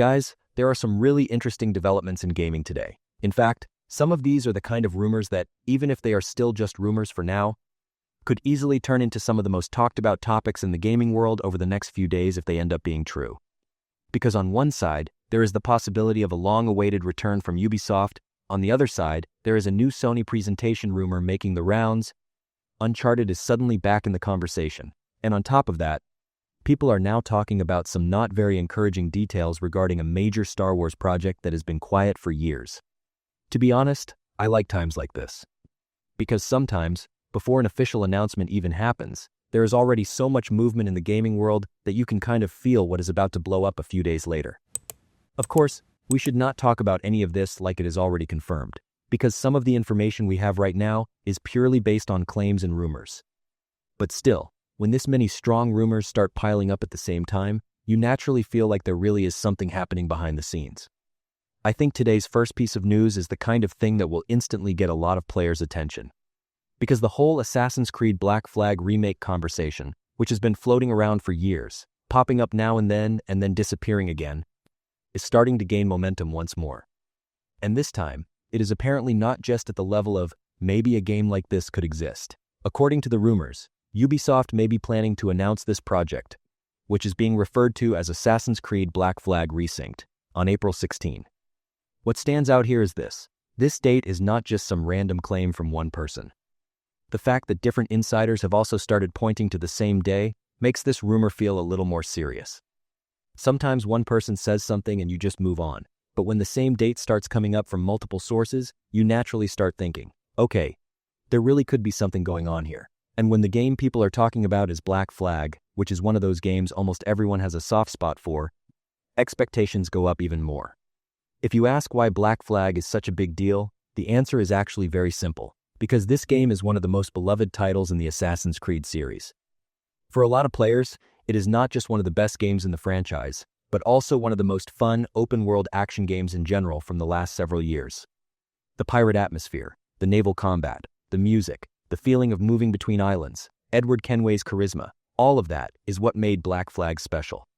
Guys, there are some really interesting developments in gaming today. In fact, some of these are the kind of rumors that, even if they are still just rumors for now, could easily turn into some of the most talked about topics in the gaming world over the next few days if they end up being true. Because on one side, there is the possibility of a long-awaited return from Ubisoft. On the other side, there is a new Sony presentation rumor making the rounds. Uncharted is suddenly back in the conversation. And on top of that, people are now talking about some not very encouraging details regarding a major Star Wars project that has been quiet for years. To be honest, I like times like this. Because sometimes, before an official announcement even happens, there is already so much movement in the gaming world that you can kind of feel what is about to blow up a few days later. Of course, we should not talk about any of this like it is already confirmed, because some of the information we have right now is purely based on claims and rumors. But still, when this many strong rumors start piling up at the same time, you naturally feel like there really is something happening behind the scenes. I think today's first piece of news is the kind of thing that will instantly get a lot of players' attention. Because the whole Assassin's Creed Black Flag remake conversation, which has been floating around for years, popping up now and then disappearing again, is starting to gain momentum once more. And this time, it is apparently not just at the level of maybe a game like this could exist. According to the rumors, Ubisoft may be planning to announce this project, which is being referred to as Assassin's Creed Black Flag Resynced, on April 16. What stands out here is this. This date is not just some random claim from one person. The fact that different insiders have also started pointing to the same day makes this rumor feel a little more serious. Sometimes one person says something and you just move on, but when the same date starts coming up from multiple sources, you naturally start thinking, okay, there really could be something going on here. And when the game people are talking about is Black Flag, which is one of those games almost everyone has a soft spot for, expectations go up even more. If you ask why Black Flag is such a big deal, the answer is actually very simple, because this game is one of the most beloved titles in the Assassin's Creed series. For a lot of players, it is not just one of the best games in the franchise, but also one of the most fun, open-world action games in general from the last several years. The pirate atmosphere, the naval combat, the music, the feeling of moving between islands, Edward Kenway's charisma, all of that is what made Black Flag special.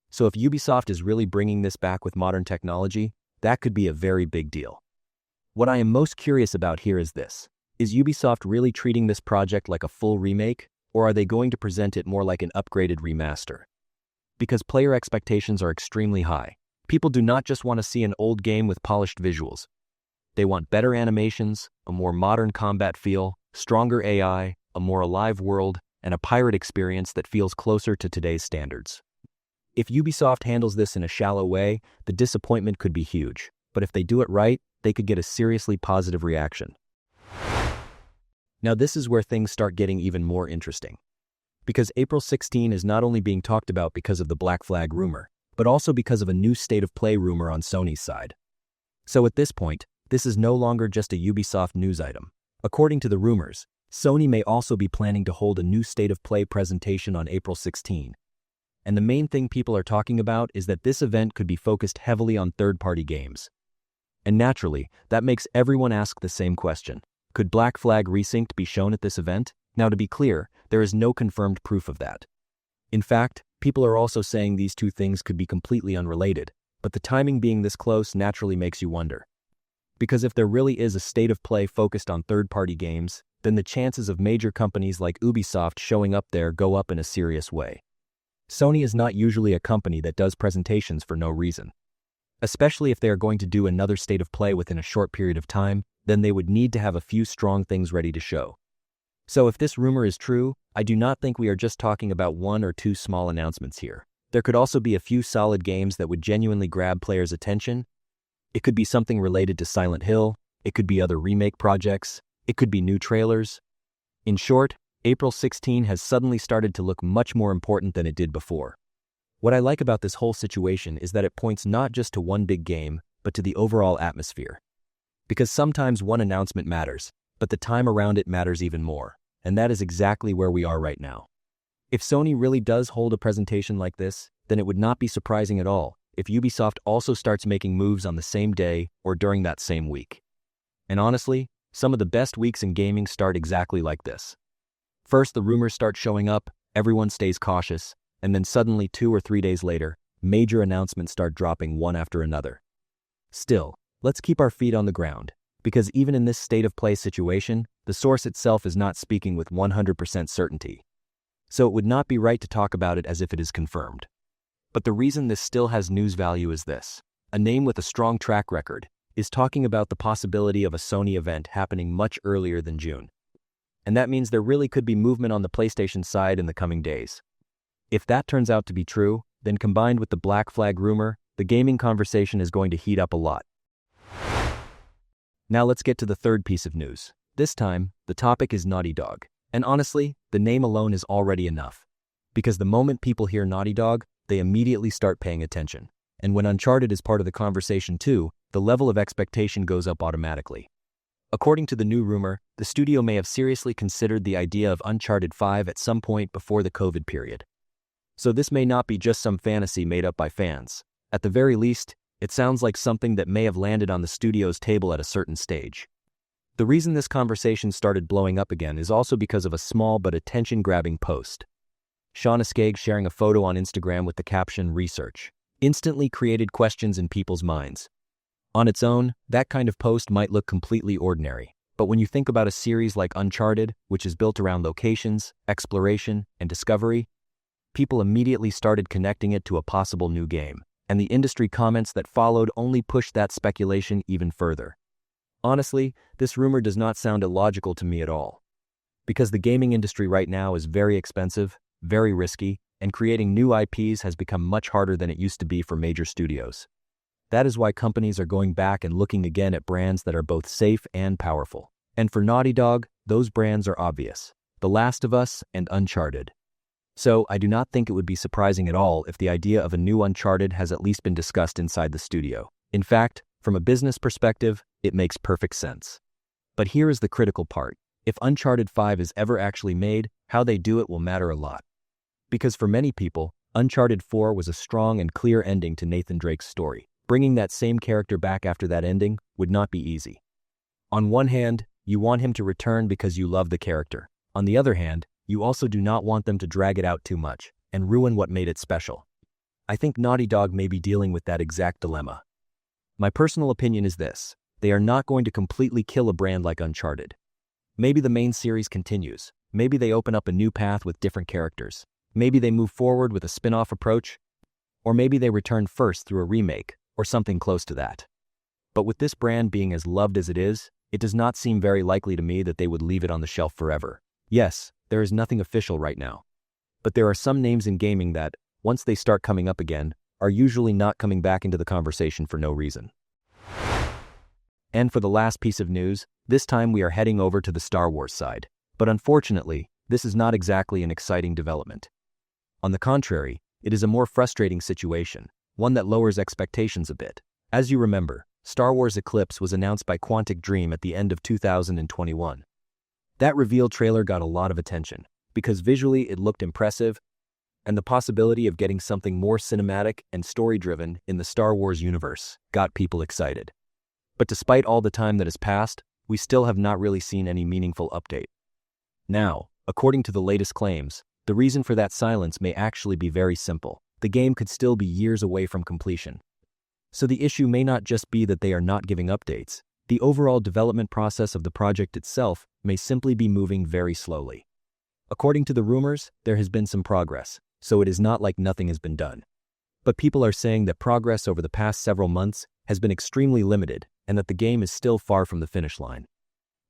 So if Ubisoft is really bringing this back with modern technology, that could be a very big deal. What I am most curious about here is this. Is Ubisoft really treating this project like a full remake, or are they going to present it more like an upgraded remaster? Because player expectations are extremely high. People do not just want to see an old game with polished visuals. They want better animations, a more modern combat feel, stronger AI, a more alive world, and a pirate experience that feels closer to today's standards. If Ubisoft handles this in a shallow way, the disappointment could be huge. But if they do it right, they could get a seriously positive reaction. Now this is where things start getting even more interesting. Because April 16 is not only being talked about because of the Black Flag rumor, but also because of a new state of play rumor on Sony's side. So at this point, this is no longer just a Ubisoft news item. According to the rumors, Sony may also be planning to hold a new state of play presentation on April 16. And the main thing people are talking about is that this event could be focused heavily on third-party games. And naturally, that makes everyone ask the same question. Could Black Flag Resynced be shown at this event? Now to be clear, there is no confirmed proof of that. In fact, people are also saying these two things could be completely unrelated, but the timing being this close naturally makes you wonder. Because if there really is a state of play focused on third-party games, then the chances of major companies like Ubisoft showing up there go up in a serious way. Sony is not usually a company that does presentations for no reason. Especially if they are going to do another state of play within a short period of time, then they would need to have a few strong things ready to show. So if this rumor is true, I do not think we are just talking about one or two small announcements here. There could also be a few solid games that would genuinely grab players' attention. It could be something related to Silent Hill, it could be other remake projects, it could be new trailers. In short, April 16 has suddenly started to look much more important than it did before. What I like about this whole situation is that it points not just to one big game, but to the overall atmosphere. Because sometimes one announcement matters, but the time around it matters even more, and that is exactly where we are right now. If Sony really does hold a presentation like this, then it would not be surprising at all if Ubisoft also starts making moves on the same day or during that same week. And honestly, some of the best weeks in gaming start exactly like this. First, the rumors start showing up, everyone stays cautious, and then suddenly 2 or 3 days later, major announcements start dropping one after another. Still, let's keep our feet on the ground, because even in this state of play situation, the source itself is not speaking with 100% certainty. So it would not be right to talk about it as if it is confirmed. But the reason this still has news value is this. A name with a strong track record is talking about the possibility of a Sony event happening much earlier than June. And that means there really could be movement on the PlayStation side in the coming days. If that turns out to be true, then combined with the Black Flag rumor, the gaming conversation is going to heat up a lot. Now let's get to the third piece of news. This time, the topic is Naughty Dog. And honestly, the name alone is already enough. Because the moment people hear Naughty Dog, they immediately start paying attention. And when Uncharted is part of the conversation too, the level of expectation goes up automatically. According to the new rumor, the studio may have seriously considered the idea of Uncharted 5 at some point before the COVID period. So this may not be just some fantasy made up by fans. At the very least, it sounds like something that may have landed on the studio's table at a certain stage. The reason this conversation started blowing up again is also because of a small but attention-grabbing post. Sean Skegg sharing a photo on Instagram with the caption "Research" instantly created questions in people's minds. On its own, that kind of post might look completely ordinary, but when you think about a series like Uncharted, which is built around locations, exploration, and discovery, people immediately started connecting it to a possible new game, and the industry comments that followed only pushed that speculation even further. Honestly, this rumor does not sound illogical to me at all. Because the gaming industry right now is very expensive, very risky, and creating new IPs has become much harder than it used to be for major studios. That is why companies are going back and looking again at brands that are both safe and powerful. And for Naughty Dog, those brands are obvious: The Last of Us and Uncharted. So I do not think it would be surprising at all if the idea of a new Uncharted has at least been discussed inside the studio. In fact, from a business perspective, it makes perfect sense. But here is the critical part. If Uncharted 5 is ever actually made, how they do it will matter a lot. Because for many people, Uncharted 4 was a strong and clear ending to Nathan Drake's story. Bringing that same character back after that ending would not be easy. On one hand, you want him to return because you love the character. On the other hand, you also do not want them to drag it out too much and ruin what made it special. I think Naughty Dog may be dealing with that exact dilemma. My personal opinion is this: they are not going to completely kill a brand like Uncharted. Maybe the main series continues. Maybe they open up a new path with different characters. Maybe they move forward with a spin-off approach. Or maybe they return first through a remake, or something close to that. But with this brand being as loved as it does not seem very likely to me that they would leave it on the shelf forever. Yes, there is nothing official right now. But there are some names in gaming that, once they start coming up again, are usually not coming back into the conversation for no reason. And for the last piece of news, this time we are heading over to the Star Wars side. But unfortunately, this is not exactly an exciting development. On the contrary, it is a more frustrating situation, one that lowers expectations a bit. As you remember, Star Wars Eclipse was announced by Quantic Dream at the end of 2021. That reveal trailer got a lot of attention, because visually it looked impressive, and the possibility of getting something more cinematic and story-driven in the Star Wars universe got people excited. But despite all the time that has passed, we still have not really seen any meaningful update. Now, according to the latest claims, the reason for that silence may actually be very simple. The game could still be years away from completion. So the issue may not just be that they are not giving updates. The overall development process of the project itself may simply be moving very slowly. According to the rumors, there has been some progress, so it is not like nothing has been done. But people are saying that progress over the past several months has been extremely limited and that the game is still far from the finish line.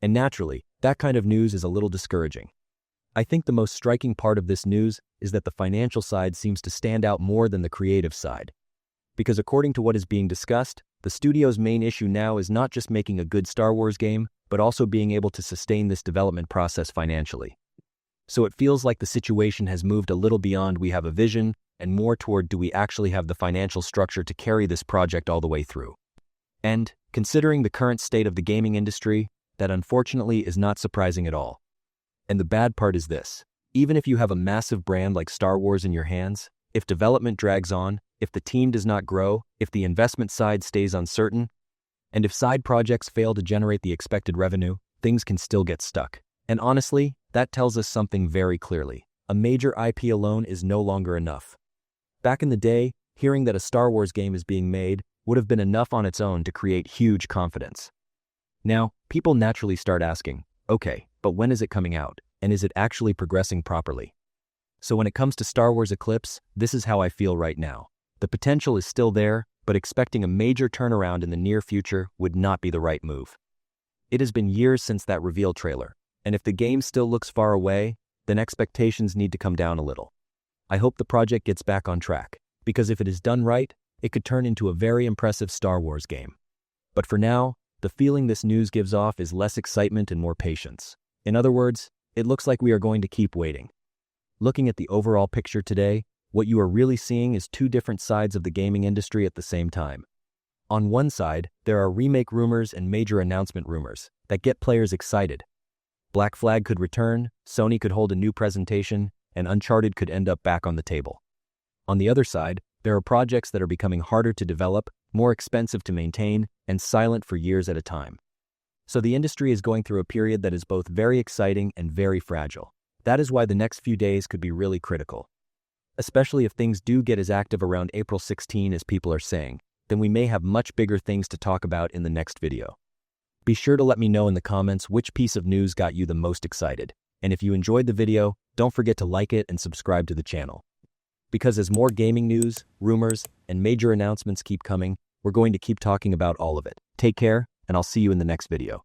And naturally, that kind of news is a little discouraging. I think the most striking part of this news is that the financial side seems to stand out more than the creative side. Because according to what is being discussed, the studio's main issue now is not just making a good Star Wars game, but also being able to sustain this development process financially. So it feels like the situation has moved a little beyond we have a vision and more toward do we actually have the financial structure to carry this project all the way through. And, considering the current state of the gaming industry, that unfortunately is not surprising at all. And the bad part is this: even if you have a massive brand like Star Wars in your hands, if development drags on, if the team does not grow, if the investment side stays uncertain, and if side projects fail to generate the expected revenue, things can still get stuck. And honestly, that tells us something very clearly. A major IP alone is no longer enough. Back in the day, hearing that a Star Wars game is being made would have been enough on its own to create huge confidence. Now, people naturally start asking, okay, but when is it coming out, and is it actually progressing properly? So when it comes to Star Wars Eclipse, this is how I feel right now. The potential is still there, but expecting a major turnaround in the near future would not be the right move. It has been years since that reveal trailer, and if the game still looks far away, then expectations need to come down a little. I hope the project gets back on track, because if it is done right, it could turn into a very impressive Star Wars game. But for now, the feeling this news gives off is less excitement and more patience. In other words, it looks like we are going to keep waiting. Looking at the overall picture today, what you are really seeing is two different sides of the gaming industry at the same time. On one side, there are remake rumors and major announcement rumors that get players excited. Black Flag could return, Sony could hold a new presentation, and Uncharted could end up back on the table. On the other side, there are projects that are becoming harder to develop, more expensive to maintain, and silent for years at a time. So the industry is going through a period that is both very exciting and very fragile. That is why the next few days could be really critical. Especially if things do get as active around April 16 as people are saying, then we may have much bigger things to talk about in the next video. Be sure to let me know in the comments which piece of news got you the most excited. And if you enjoyed the video, don't forget to like it and subscribe to the channel. Because as more gaming news, rumors, and major announcements keep coming, we're going to keep talking about all of it. Take care, and I'll see you in the next video.